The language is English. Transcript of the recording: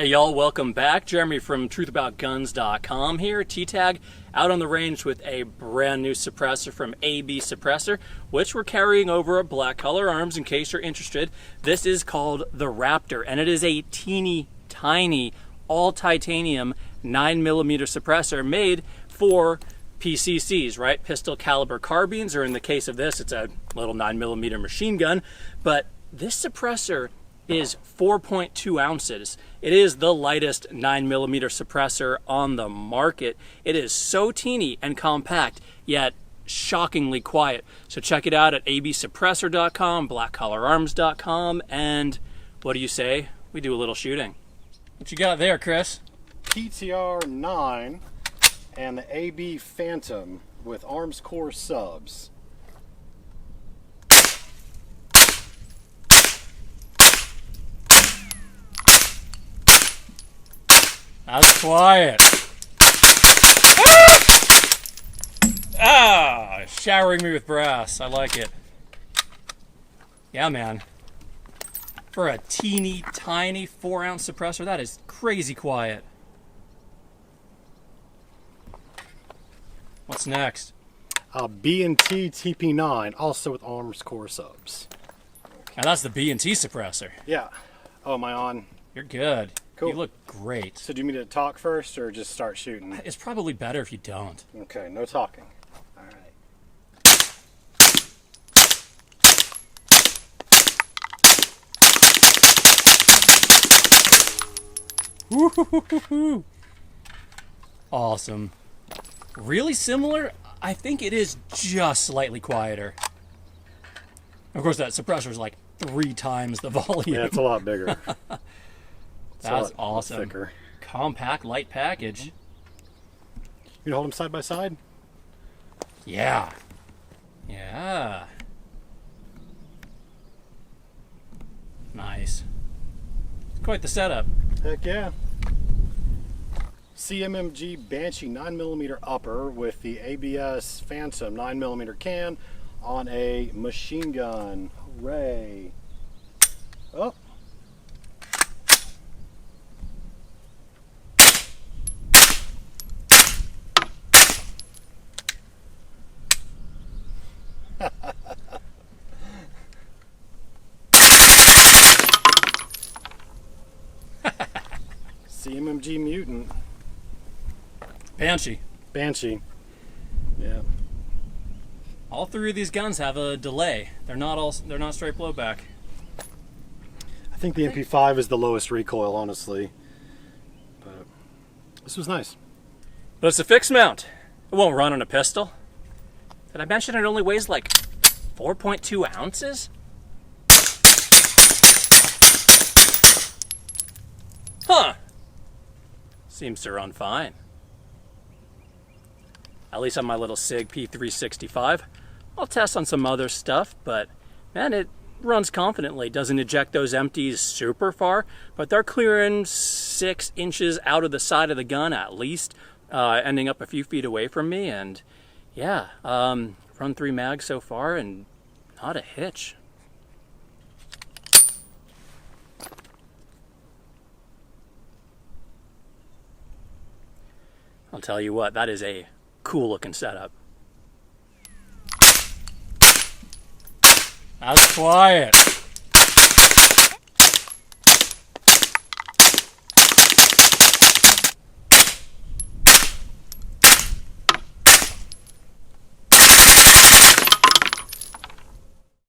Hey y'all, welcome back. Jeremy from truthaboutguns.com here. TTAG out on the range with a brand new suppressor from AB Suppressor, which we're carrying over at Black Color Arms in case you're interested. This is called the Raptor, and it is a teeny tiny all titanium 9mm suppressor made for PCCs, right? Pistol caliber carbines, or in the case of this, it's a little 9mm machine gun. But this suppressor is 4.2 ounces. It is the lightest 9mm suppressor on the market. It is so teeny and compact, yet shockingly quiet. So check it out at absuppressor.com, blackcollararms.com, and what do you say? We do a little shooting. What you got there, Chris? PTR 9 and the AB Phantom with Arms Core subs. That's quiet. Showering me with brass. I like it. Yeah, man. For a teeny tiny 4-ounce suppressor, that is crazy quiet. What's next? B&T TP9, also with Arms Core subs. Now that's the B&T suppressor. Yeah. Oh, am I on? You're good. Cool. You look great. So do you mean to talk first or just start shooting? It's probably better if you don't. Okay, no talking. All right. Woo-hoo-hoo-hoo-hoo. Awesome. Really similar? I think it is just slightly quieter. Of course, that suppressor is like 3 times the volume. Yeah, it's a lot bigger. That's awesome. Thicker. Compact, light package. You can hold them side by side? Yeah. Yeah. Nice. Quite the setup. Heck yeah. CMMG Banshee 9mm upper with the ABS Phantom 9mm can on a machine gun. Hooray. Oh. CMMG Mutant. Banshee. Banshee. Yeah. All 3 of these guns have a delay. They're not straight blowback. I think the MP5 is the lowest recoil, honestly. But this was nice. But it's a fixed mount. It won't run on a pistol. Did I mention it only weighs like 4.2 ounces? Huh. Seems to run fine. At least on my little SIG P365. I'll test on some other stuff, but man, it runs confidently. Doesn't eject those empties super far, but they're clearing 6 inches out of the side of the gun at least, ending up a few feet away from me. And yeah, run 3 mags so far and not a hitch. I'll tell you what, that is a cool looking setup. That's quiet.